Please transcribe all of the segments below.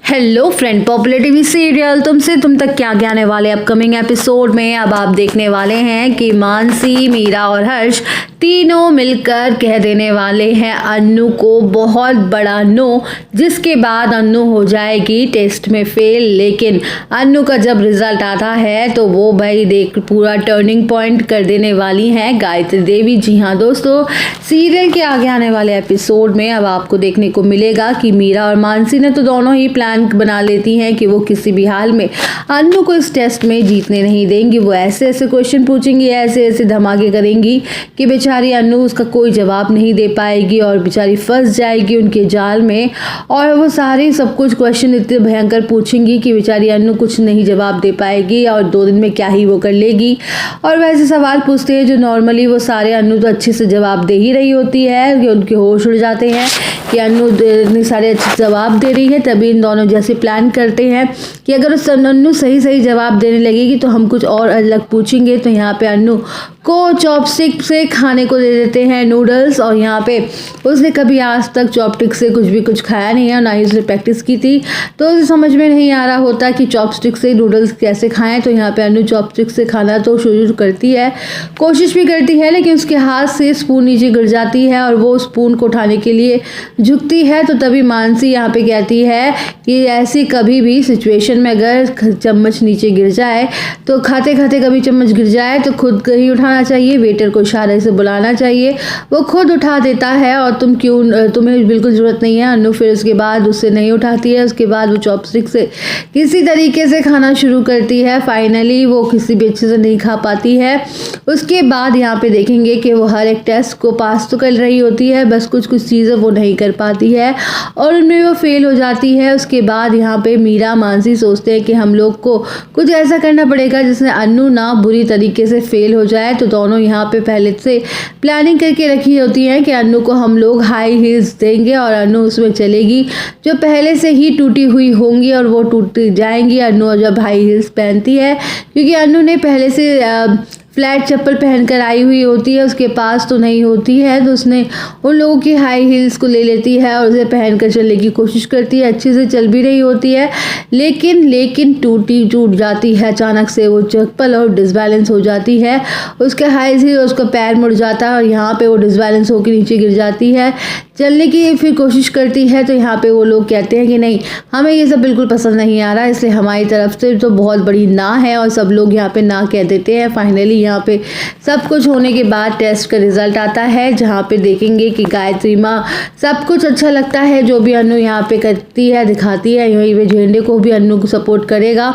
Hello friend, popular TV serial तुमसे तुम तक क्या क्या आने वाले अपकमिंग एपिसोड में अब आप देखने वाले हैं कि मानसी, मीरा और हर्ष तीनों मिलकर कह देने वाले हैं अन्नू को बहुत बड़ा नो, जिसके बाद अन्नू हो जाएगी टेस्ट में फेल। लेकिन अन्नू का जब रिजल्ट आता है तो वो भाई देख पूरा टर्निंग पॉइंट कर देने वाली हैं गायत्री देवी। जी हाँ दोस्तों, सीरियल के आगे आने वाले एपिसोड में अब आपको देखने को मिलेगा कि मीरा और मानसी ने तो दोनों ही प्लान बना लेती हैं कि वो किसी भी हाल में अन्नू को इस टेस्ट में जीतने नहीं देंगी। वो ऐसे ऐसे क्वेश्चन पूछेंगी, ऐसे ऐसे धमाके करेंगी कि बेचारी अन्नू उसका कोई जवाब नहीं दे पाएगी और बेचारी फंस जाएगी उनके जाल में। और वो सारे सब कुछ क्वेश्चन इतने भयंकर पूछेंगी कि बेचारी अन्नू कुछ नहीं जवाब दे पाएगी और 2 दिन में क्या ही वो कर लेगी। और वैसे सवाल पूछते हैं जो नॉर्मली वो सारे अन्नू तो अच्छे से जवाब दे ही रही होती है कि उनके होश उड़ जाते हैं कि अन्नू इतने सारे अच्छे जवाब दे रही है। तभी इन दोनों जैसे प्लान करते हैं कि अगर उस अन्नू सही सही जवाब देने लगेगी तो हम कुछ और अलग पूछेंगे। तो यहाँ पे अन्नू को चॉपस्टिक से खाने को दे देते हैं नूडल्स, और यहाँ पे उसने कभी आज तक चॉपस्टिक से कुछ खाया नहीं है, ना ही उसने प्रैक्टिस की थी, तो उसे समझ में नहीं आ रहा होता कि चॉपस्टिक से नूडल्स कैसे खाएं। तो यहाँ पे अन्नू चॉपस्टिक से खाना तो शुरू करती है, कोशिश भी करती है, लेकिन उसके हाथ से स्पून नीचे गिर जाती है और वो स्पून को उठाने के लिए झुकती है। तो तभी मानसी यहाँ पे कहती है कि ऐसी कभी भी सिचुएशन में अगर चम्मच नीचे गिर जाए तो खाते खाते कभी चम्मच गिर जाए तो खुद ही उठाना चाहिए, वेटर को इशारे से बुलाना चाहिए, वो खुद उठा देता है और तुम्हें बिल्कुल ज़रूरत नहीं है। अन्नू फिर उसके बाद उससे नहीं उठाती है, उसके बाद वो चॉपस्टिक से किसी तरीके से खाना शुरू करती है। फाइनली वो किसी भी अच्छे से नहीं खा पाती है। उसके बाद यहाँ पे देखेंगे कि वो हर एक टेस्ट को पास तो कर रही होती है, बस कुछ चीज़ें वो नहीं कर पाती है और उनमें वो फेल हो जाती है। उसके बाद यहाँ पे मीरा मानसी सोचते हैं कि हम लोग को कुछ ऐसा करना पड़ेगा जिससे अन्नू ना बुरी तरीके से फेल हो जाए। तो दोनों यहाँ पे पहले से प्लानिंग करके रखी होती है कि अन्नू को हम लोग हाई हील्स देंगे और अन्नू उसमें चलेगी जो पहले से ही टूटी हुई होंगी और वो टूट जाएंगी अन्नू जब हाई हील्स पहनती है, क्योंकि अन्नू ने पहले से फ्लैट चप्पल पहनकर आई हुई होती है, उसके पास तो नहीं होती है, तो उसने उन लोगों की हाई हील्स को ले लेती है और उसे पहनकर चलने की कोशिश करती है। अच्छे से चल भी रही होती है, लेकिन टूट जाती है अचानक से वो चप्पल और डिसबैलेंस हो जाती है। उसके हाई हील उसका पैर मुड़ जाता है और यहाँ पे वो डिसबैलेंस होकर नीचे गिर जाती है। चलने की फिर कोशिश करती है तो यहाँ पे वो लोग कहते हैं कि नहीं, हमें ये सब बिल्कुल पसंद नहीं आ रहा, इसलिए हमारी तरफ से तो बहुत बड़ी ना है, और सब लोग यहाँ पे ना कह देते हैं। फाइनली यहाँ पे सब कुछ होने के बाद टेस्ट का रिजल्ट आता है, जहाँ पे देखेंगे कि गायत्री माँ सब कुछ अच्छा लगता है जो भी अन्नू यहाँ पे करती है, दिखाती है। यही वे झेंडे को भी अन्नू को सपोर्ट करेगा,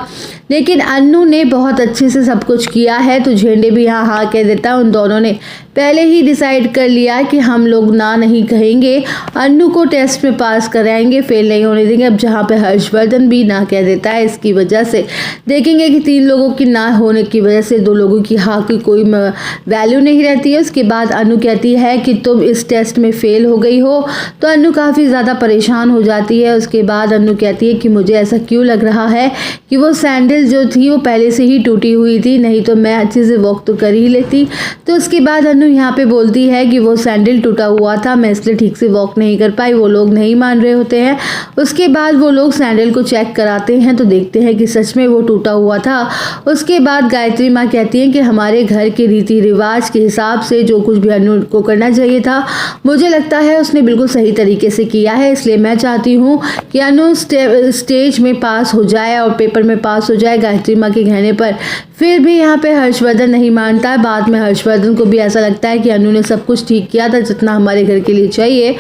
लेकिन अन्नू ने बहुत अच्छे से सब कुछ किया है तो झेंडे भी यहाँ हाँ कह देता है। उन दोनों ने पहले ही डिसाइड कर लिया कि हम लोग ना नहीं कहेंगे, अन्नू को टेस्ट में पास कराएंगे, फेल नहीं होने देंगे। अब जहाँ पे हर्षवर्धन भी ना कह देता है, इसकी वजह से देखेंगे कि 3 लोगों की ना होने की वजह से 2 लोगों की हाँ की कोई वैल्यू नहीं रहती है। उसके बाद अन्नू कहती है कि तुम इस टेस्ट में फेल हो गई हो, तो अन्नू काफ़ी ज़्यादा परेशान हो जाती है। उसके बाद अन्नू कहती है कि मुझे ऐसा क्यों लग रहा है कि वो सैंडल जो थी वो पहले से ही टूटी हुई थी, नहीं तो मैं अच्छे से वॉक तो कर ही लेती। तो उसके बाद अन्नू यहाँ पे बोलती है कि वो सैंडल टूटा हुआ था, मैं इसलिए ठीक से वॉक नहीं कर पाई। वो लोग नहीं मान रहे होते हैं। उसके बाद वो लोग सैंडल को चेक कराते हैं तो देखते हैं कि सच में वो टूटा हुआ था। उसके बाद गायत्री माँ कहती हैं कि हमारे घर के रीति रिवाज के हिसाब से जो कुछ भी अन्नू को करना चाहिए था, मुझे लगता है उसने बिल्कुल सही तरीके से किया है, इसलिए मैं चाहती हूँ कि अन्नू स्टेज में पास हो जाए और पेपर में पास हो जाए गायत्री माँ के कहने पर। फिर भी यहाँ पे हर्षवर्धन नहीं मानता है। बाद में हर्षवर्धन को भी ऐसा लगता है कि अन्नू ने सब कुछ ठीक किया था जितना हमारे घर के लिए चाहिए,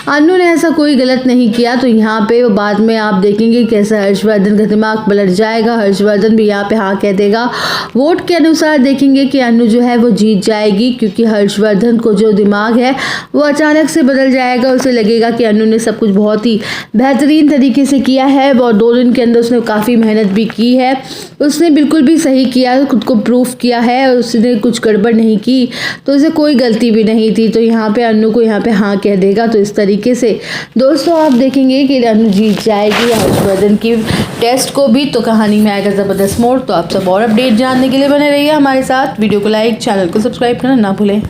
अन्नू ने ऐसा कोई गलत नहीं किया। तो यहाँ पे बाद में आप देखेंगे कैसे हर्षवर्धन का दिमाग पलट जाएगा, हर्षवर्धन भी यहाँ पे हाँ कह देगा। वोट के अनुसार देखेंगे कि अन्नू जो है वो जीत जाएगी, क्योंकि हर्षवर्धन को जो दिमाग है वो अचानक से बदल जाएगा। उसे लगेगा कि अन्नू ने सब कुछ बहुत ही बेहतरीन तरीके से किया है और 2 दिन के अंदर उसने काफ़ी मेहनत भी की है, उसने बिल्कुल भी सही किया, खुद को प्रूफ किया है, उसने कुछ गड़बड़ नहीं की, तो उसे कोई गलती भी नहीं थी। तो यहाँ पे अन्नू को यहाँ पे हाँ कह देगा। तो इस तरीके से दोस्तों आप देखेंगे कि अन्नू जीत जाएगी हर्षवर्धन की टेस्ट को भी। तो कहानी में आएगा ज़बरदस्त मोड़। तो आप सब और अपडेट जानने के लिए बने रहिए हमारे साथ। वीडियो को लाइक, चैनल को सब्सक्राइब करना ना भूलें।